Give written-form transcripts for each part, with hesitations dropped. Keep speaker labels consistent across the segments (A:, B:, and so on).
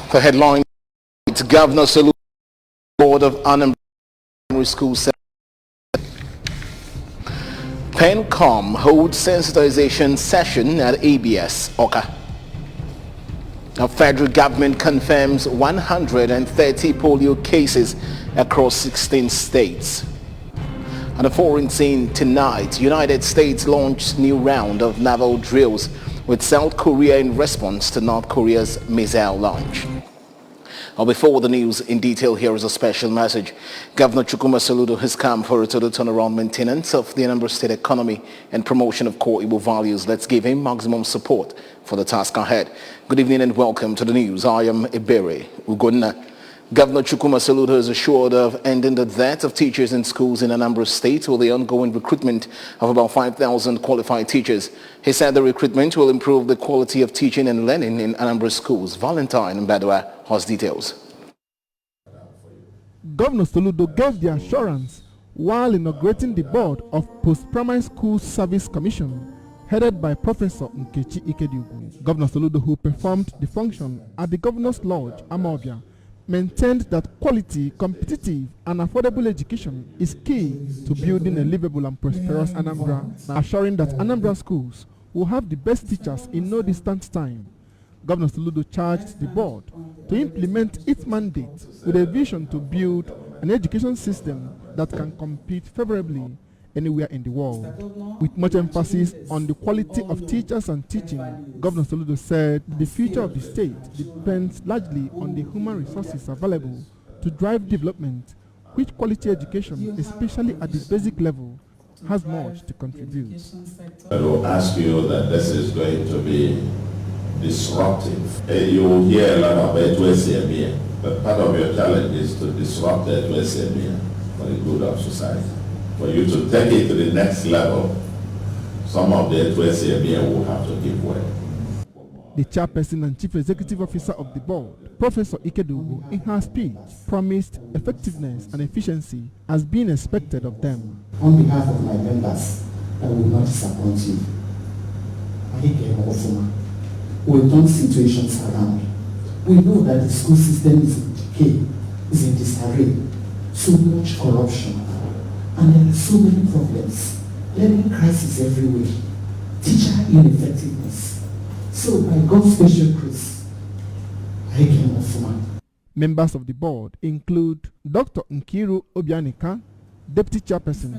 A: For headline, Governor Soludo Board of Anambra School PENCOM holds sensitization session at ABS Oka. The federal government confirms 130 polio cases across 16 states. On the foreign scene tonight, United States launched new round of naval drills with South Korea in response to North Korea's missile launch. Now, before the news in detail, here is a special message. Governor Chukwuma Soludo has come for a total turnaround maintenance of the Anambra State economy and promotion of core Igbo values. Let's give him maximum support for the task ahead. Good evening and welcome to the news. I am Ebere Ugonna. Governor Chukwuma Soludo is assured of ending the dearth of teachers in schools in Anambra State with the ongoing recruitment of about 5,000 qualified teachers. He said the recruitment will improve the quality of teaching and learning in Anambra schools. Valentine Mbadwa has details.
B: Governor Soludo gave the assurance while inaugurating the board of Post-Primary School Service Commission headed by Professor Nkechi Ikediugu. Governor Soludo, who performed the function at the Governor's Lodge, Amawbia, maintained that quality, competitive and affordable education is key to building a livable and prosperous Anambra, assuring that Anambra schools will have the best teachers in no distant time. Governor Soludo charged the board to implement its mandate with a vision to build an education system that can compete favorably anywhere in the world. With much emphasis on the quality of teachers and teaching, Governor Soludo said the future of the state depends largely on the human resources available to drive development, which quality education, especially at the basic level, has much to contribute.
C: I will ask you that this is going to be disruptive. You will hear a lot about Etuesiemia, but part of your challenge is to disrupt the Etuesiemia for the good of society. For you to take it to the next level, some of the Etuesiemia will have to give way.
B: The chairperson and chief executive officer of the board, Professor Ikediugu, in her speech, promised effectiveness and efficiency as being expected of them.
D: On behalf of my members, I will not disappoint you. We turn situations around. We know that the school system is in decay, is in disarray, so much corruption, and there are so many problems. Learning crisis everywhere, teacher ineffectiveness. So by God's special grace, I came off.
B: Members of the board include Dr. Nkiru Obianika, Deputy Chairperson,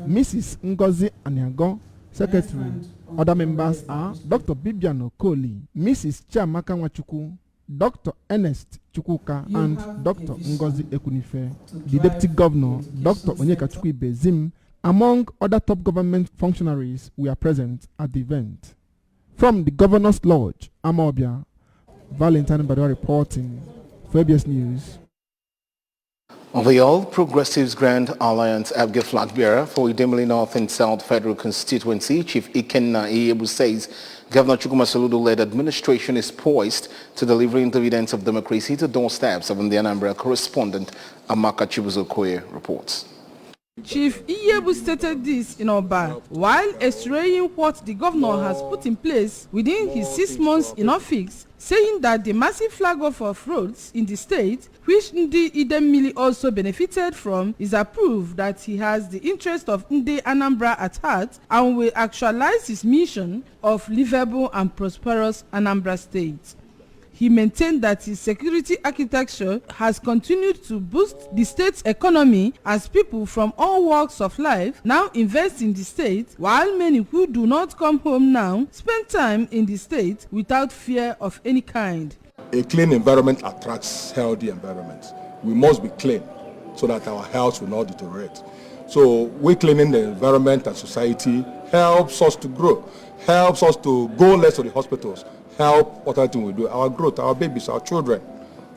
B: Mrs. Ngozi Anyago, Secretary. Other members are Dr. Bibiano Koli, Mrs. Chiamaka Nwachukwu, Dr. Ernest Chukwuka, and Dr. Ngozi Ekunife. The Deputy Governor, Dr. Onyeka Chukwibezim, among other top government functionaries, were present at the event. From the Governor's Lodge, Amawbia, Valentine Mbadwa reporting for ABS News.
A: The All Progressives Grand Alliance Abga flag bearer for Idemili North and South Federal Constituency, Chief Ikenna Iyebu, says Governor Chukwuma Soludo-led administration is poised to delivering dividends of democracy to doorsteps of the Anambra. Correspondent Amaka Chibuzo-Koye reports.
E: Chief Iyebu stated this in Oba while extraying what the governor has put in place within his 6 months in office, saying that the massive flag off of roads in the state, which Ndi Idemili also benefited from, is a proof that he has the interest of Ndi Anambra at heart and will actualize his mission of livable and prosperous Anambra State. He maintained that his security architecture has continued to boost the state's economy as people from all walks of life now invest in the state, while many who do not come home now spend time in the state without fear of any kind.
F: A clean environment attracts healthy environment. We must be clean so that our health will not deteriorate. So we cleaning the environment and society helps us to grow, helps us to go less to the hospitals, help what I think we do, our growth, our babies, our children.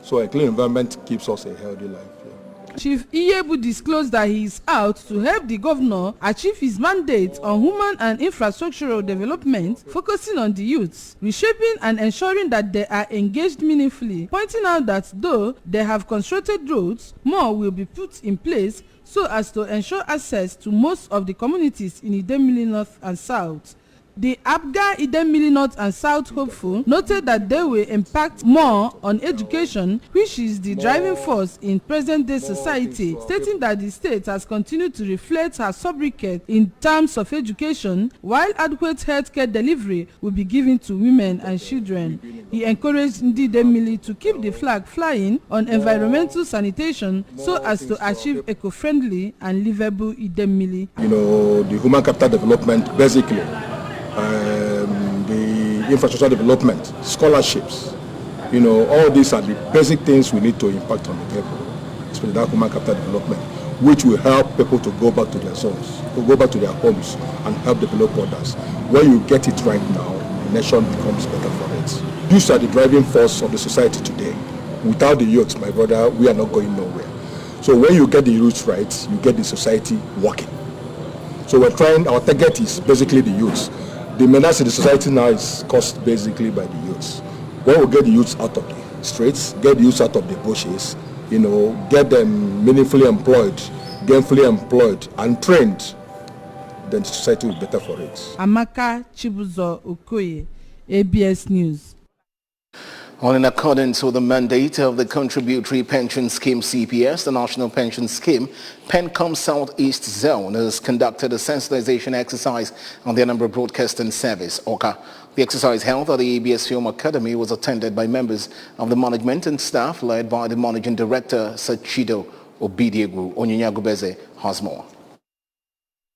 F: So a clean environment keeps us a healthy life. Yeah.
E: Chief Iyebu disclosed that he is out to help the governor achieve his mandate on human and infrastructural development, focusing on the youths, reshaping and ensuring that they are engaged meaningfully, pointing out that though they have constructed roads, more will be put in place so as to ensure access to most of the communities in Idemili North and South. The APGA Idemili North and South hopeful noted that they will impact more on education, which is the driving force in present-day society, stating that the state has continued to reflect her sobriquet in terms of education, while adequate healthcare delivery will be given to women and children. He encouraged Ndi Idemili to keep the flag flying on environmental sanitation so as to achieve eco-friendly and livable Idemili.
F: You know, the human capital development, basically, the infrastructure development, scholarships, you know, all these are the basic things we need to impact on the people, especially that human capital development, which will help people to go back to their homes, and help develop others. When you get it right now, the nation becomes better for it. These are the driving force of the society today. Without the youths, my brother, we are not going nowhere. So when you get the youths right, you get the society working. So we're trying, our target is basically the youths. The menace in the society now is caused basically by the youths. When we get the youths out of the streets, get the youths out of the bushes, you know, get them meaningfully employed, gainfully employed and trained, then the society will be better for it.
E: Amaka Chibuzo Okoye, ABS News.
A: Well, in accordance with the mandate of the Contributory Pension Scheme CPS, the National Pension Scheme, PENCOM Southeast Zone has conducted a sensitization exercise on the Anambra Broadcasting Service, OCA. The exercise held at the ABS Film Academy was attended by members of the management and staff led by the Managing Director, Sachido Obidiegu. Onyinye Agubeze has more.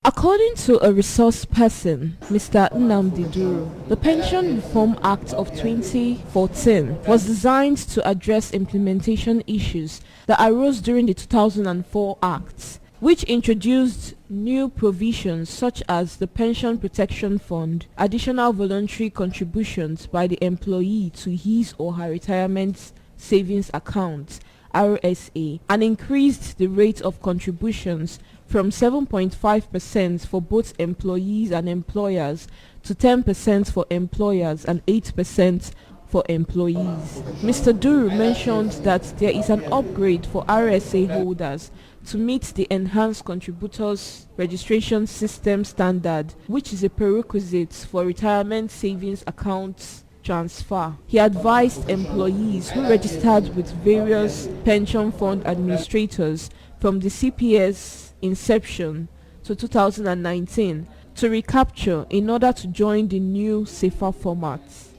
G: According to a resource person, Mr. Nnamdi Duru, the Pension Reform Act of 2014 was designed to address implementation issues that arose during the 2004 Act, which introduced new provisions such as the Pension Protection Fund, additional voluntary contributions by the employee to his or her retirement savings account, RSA, and increased the rate of contributions from 7.5% for both employees and employers to 10% for employers and 8% for employees. Mr. Duru mentioned that there is an upgrade for RSA holders to meet the Enhanced Contributors Registration System standard, which is a prerequisite for retirement savings accounts transfer. He advised employees who registered with various pension fund administrators from the CPS inception to 2019 to recapture in order to join the new safer formats.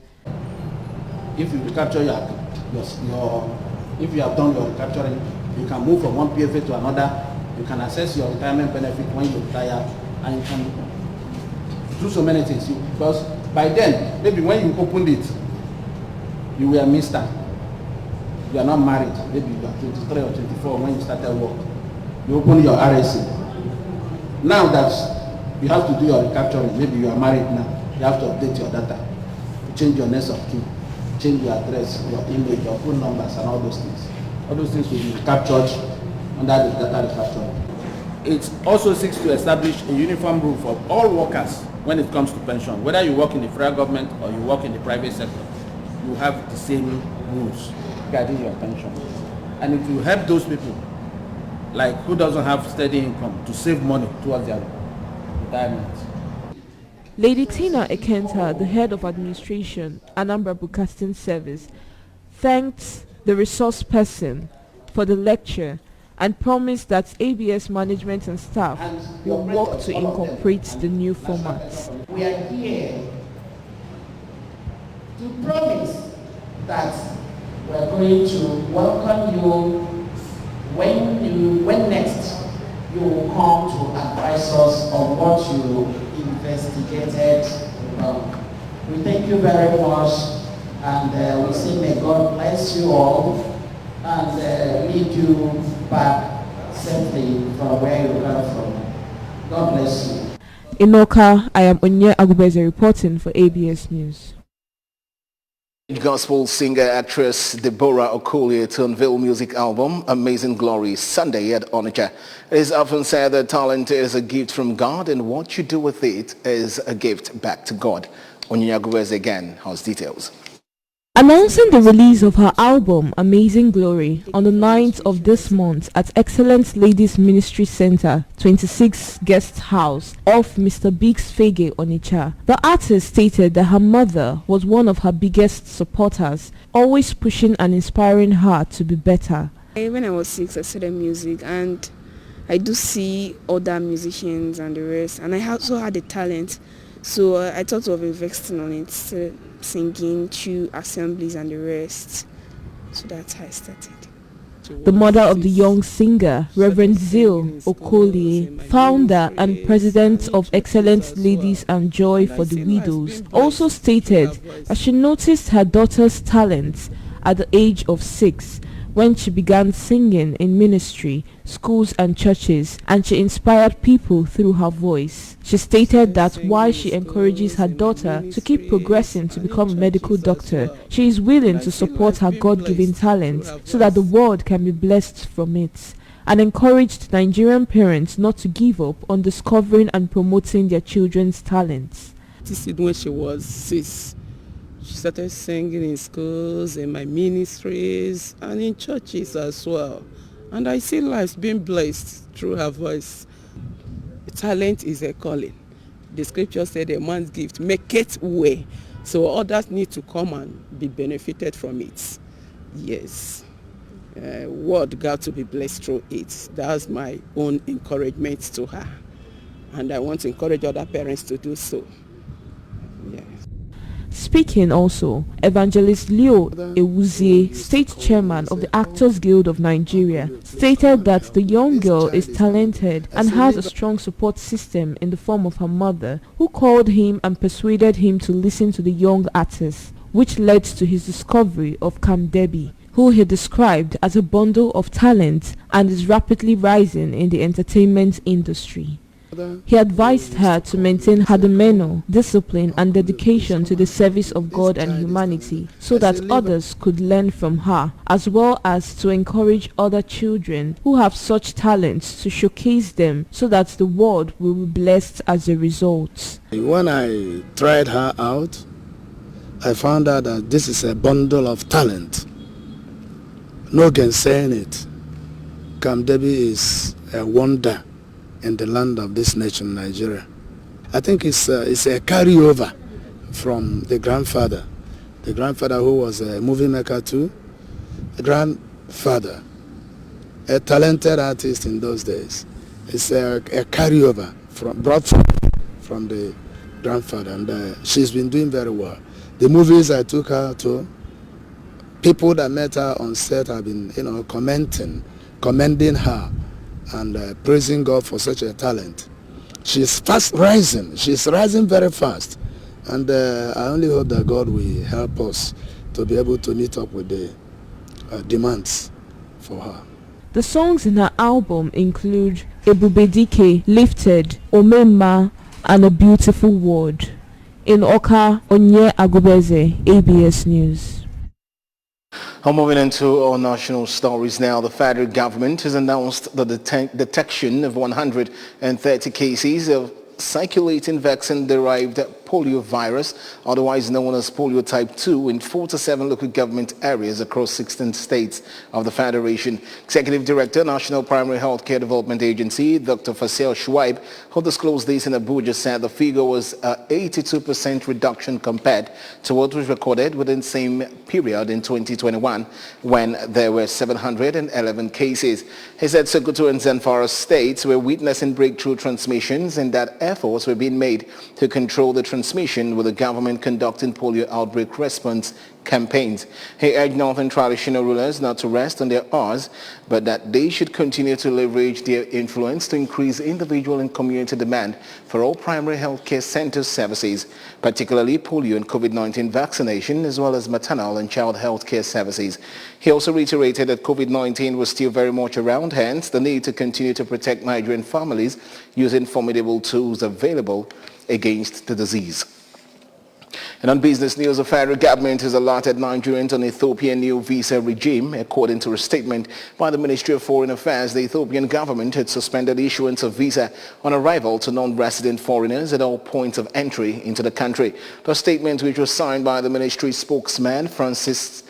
H: If you recapture your if you have done your recapturing, you can move from one PFA to another. You can access your retirement benefit when you retire, and you can do so many things. Because by then, maybe when you opened it, you were Mr. You are not married. Maybe you are 23 or 24 when you started work. You open your RSA. Now that you have to do your recapturing, maybe you are married now, you have to update your data, change your next of kin, change your address, your email, your phone numbers, and all those things. All those things will be captured under the data recapturing. It also seeks to establish a uniform rule for all workers when it comes to pension. Whether you work in the federal government or you work in the private sector, you have the same rules regarding your pension. And it will help those people like who doesn't have steady income to save money towards their retirement.
G: Lady Tina Ekenta, the head of administration, Anambra Broadcasting Service, thanked the resource person for the lecture and promised that ABS management and staff will work to incorporate the new formats.
D: We are here to promise that we are going to welcome you when next you will come to advise us on what you investigated. We thank you very much, and we say may God bless you all and lead you back safely from where you come from. God bless you.
G: In Oka, I am Onyinye Agubeze reporting for ABS News.
A: Gospel singer actress Deborah Okolie to unveil music album Amazing Glory Sunday at Onitsha. It is often said that talent is a gift from God and what you do with it is a gift back to God. Onyinye Agubeze again has details.
G: Announcing the release of her album Amazing Glory on the 9th of this month at Excellent Ladies Ministry Center, 26 Guest House off Mr. Biggs Fege Onitsha, the artist stated that her mother was one of her biggest supporters, always pushing and inspiring her to be better.
I: When I was 6, I studied music, and I do see other musicians and the rest, and I also had a talent, so I thought of investing on it, singing through assemblies and the rest. So that's how I started.
G: The mother of the young singer, Reverend Zil Okolie, founder and president of Excellent Ladies and Joy for the Widows, also stated that she noticed her daughter's talents at the age of 6 when she began singing in ministry, schools and churches, and she inspired people through her voice. She stated that while she encourages her daughter to keep progressing to become a medical doctor, she is willing to support her God-given talent so that the world can be blessed from it, and encouraged Nigerian parents not to give up on discovering and promoting their children's talents.
J: When she was 6, she started singing in schools, in my ministries, and in churches as well. And I see lives being blessed through her voice. Talent is a calling. The scripture said a man's gift maketh way. So others need to come and be benefited from it. Yes. Word got to be blessed through it. That's my own encouragement to her. And I want to encourage other parents to do so. Yes.
G: Speaking also, Evangelist Leo Ewuzie, state chairman of the Actors Guild of Nigeria, stated that the young girl is talented and has a strong support system in the form of her mother, who called him and persuaded him to listen to the young artist, which led to his discovery of Cam Debbie, who he described as a bundle of talent and is rapidly rising in the entertainment industry. He advised her to maintain hadameno, discipline and dedication to the service of God and humanity so that others could learn from her, as well as to encourage other children who have such talents to showcase them so that the world will be blessed as a result.
K: When I tried her out, I found out that this is a bundle of talent. No gainsaying it. Cam Debbie is a wonder in the land of this nation, Nigeria. I think it's a carryover from the grandfather who was a movie maker too, the grandfather, a talented artist in those days. It's a carryover brought from the grandfather, and she's been doing very well. The movies I took her to, people that met her on set have been, commending her and praising God for such a talent. She's fast rising. She's rising very fast. And I only hope that God will help us to be able to meet up with the demands for her.
G: The songs in her album include Ebubedike, Lifted, Omema, and A Beautiful Word. In Oka, Onye Agubeze, ABS News.
A: Moving into our national stories now, the federal government has announced the detection of 130 cases of circulating vaccine-derived polio virus, otherwise known as polio type 2, in 47 local government areas across 16 states of the Federation. Executive Director, National Primary Healthcare Development Agency, Dr. Faisal Shuaib, who disclosed this in Abuja, said the figure was an 82% reduction compared to what was recorded within the same period in 2021, when there were 711 cases. He said Sokoto and Zamfara states were witnessing breakthrough transmissions and that efforts were being made to control the transmission, with the government conducting polio outbreak response campaigns. He urged northern traditional rulers not to rest on their oars, but that they should continue to leverage their influence to increase individual and community demand for all primary health care centers services, particularly polio and COVID-19 vaccination, as well as maternal and child health care services. He also reiterated that COVID-19 was still very much around, hence the need to continue to protect Nigerian families using formidable tools available against the disease. And on business news, the federal government has alerted Nigerians on Ethiopian new visa regime. According to a statement by the Ministry of Foreign Affairs, the Ethiopian government had suspended issuance of visa on arrival to non-resident foreigners at all points of entry into the country. The statement, which was signed by the ministry spokesman Francisa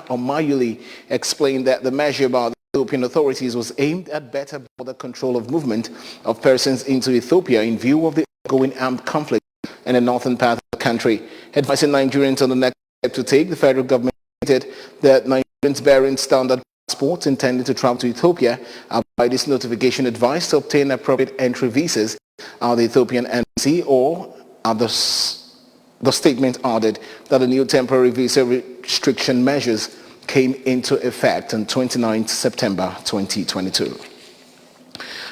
A: Omayuli, explained that the measure by the Ethiopian authorities was aimed at better border control of movement of persons into Ethiopia in view of the ongoing armed conflict in the northern part of the country. Advising Nigerians on the next step to take, the federal government stated that Nigerians bearing standard passports intended to travel to Ethiopia are by this notification advised to obtain appropriate entry visas at the Ethiopian embassy or others. The statement added that the new temporary visa restriction measures came into effect on 29 September 2022.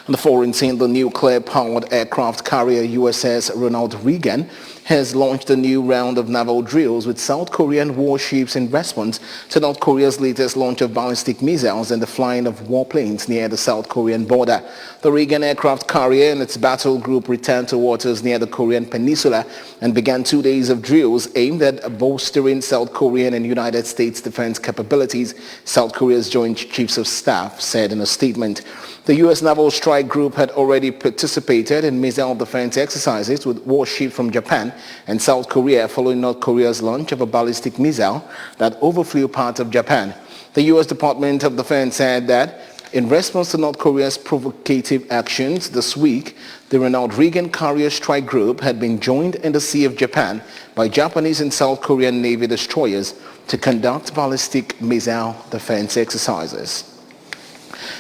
A: On the foreign scene, the nuclear-powered aircraft carrier USS Ronald Reagan has launched a new round of naval drills with South Korean warships in response to North Korea's latest launch of ballistic missiles and the flying of warplanes near the South Korean border. The Reagan aircraft carrier and its battle group returned to waters near the Korean peninsula and began 2 days of drills aimed at bolstering South Korean and United States defense capabilities, South Korea's Joint Chiefs of Staff said in a statement. The U.S. Naval Strike Group had already participated in missile defense exercises with warships from Japan and South Korea following North Korea's launch of a ballistic missile that overflew part of Japan. The U.S. Department of Defense said that in response to North Korea's provocative actions this week, the Ronald Reagan Carrier Strike Group had been joined in the Sea of Japan by Japanese and South Korean Navy destroyers to conduct ballistic missile defense exercises.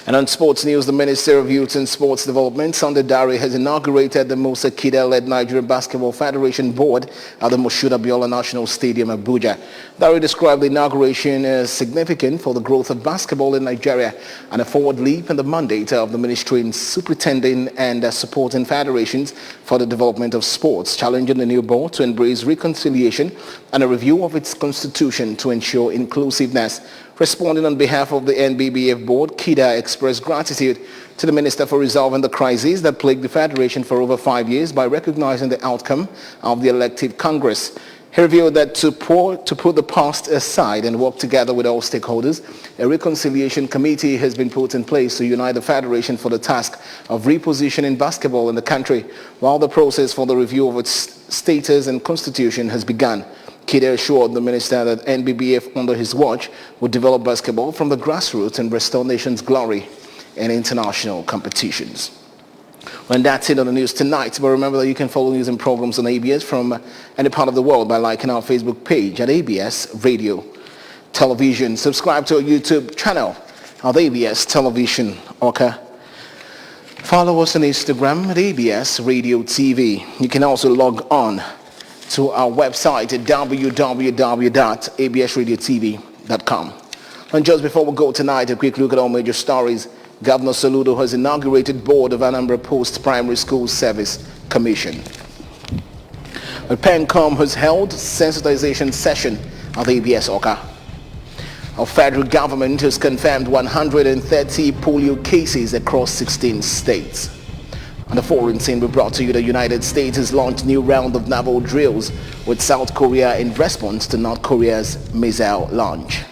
A: And on sports news, the Minister of Youth and Sports Development, Sunday Dare, has inaugurated the Musa Kida-led Nigerian Basketball Federation Board at the Moshood Abiola National Stadium, Abuja. Dare described the inauguration as significant for the growth of basketball in Nigeria and a forward leap in the mandate of the ministry in superintending and supporting federations for the development of sports, challenging the new board to embrace reconciliation and a review of its constitution to ensure inclusiveness. Responding on behalf of the NBBF board, Kida expressed gratitude to the minister for resolving the crisis that plagued the federation for over 5 years by recognizing the outcome of the elective Congress. He revealed that to put the past aside and work together with all stakeholders, a reconciliation committee has been put in place to unite the federation for the task of repositioning basketball in the country, while the process for the review of its status and constitution has begun. Kida assured the minister that NBBF under his watch would develop basketball from the grassroots and restore nation's glory in international competitions. Well, that's it on the news tonight. But remember that you can follow news and programs on ABS from any part of the world by liking our Facebook page at ABS Radio Television. Subscribe to our YouTube channel at ABS Television Oka. Follow us on Instagram at ABS Radio TV. You can also log on to our website at www.absradiotv.com. And just before we go tonight, a quick look at all major stories. Governor Soludo has inaugurated board of Anambra Post Primary School Service Commission. PENCOM has held sensitization session at the ABS Oka. Our federal government has confirmed 130 polio cases across 16 states. On the foreign scene, we brought to you the United States has launched new round of naval drills with South Korea in response to North Korea's missile launch.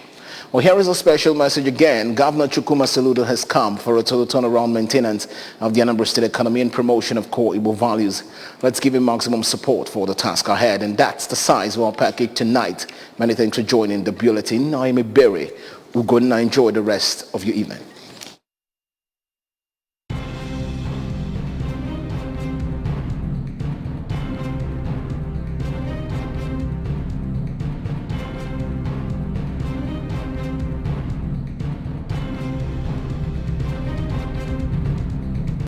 A: Well, here is a special message again. Governor Chukwuma Soludo has come for a total turnaround maintenance of the Anambra State economy and promotion of core Igbo values. Let's give him maximum support for the task ahead, and that's the size of our package tonight. Many thanks for joining the bulletin. I am Iberi. We're going to enjoy the rest of your evening.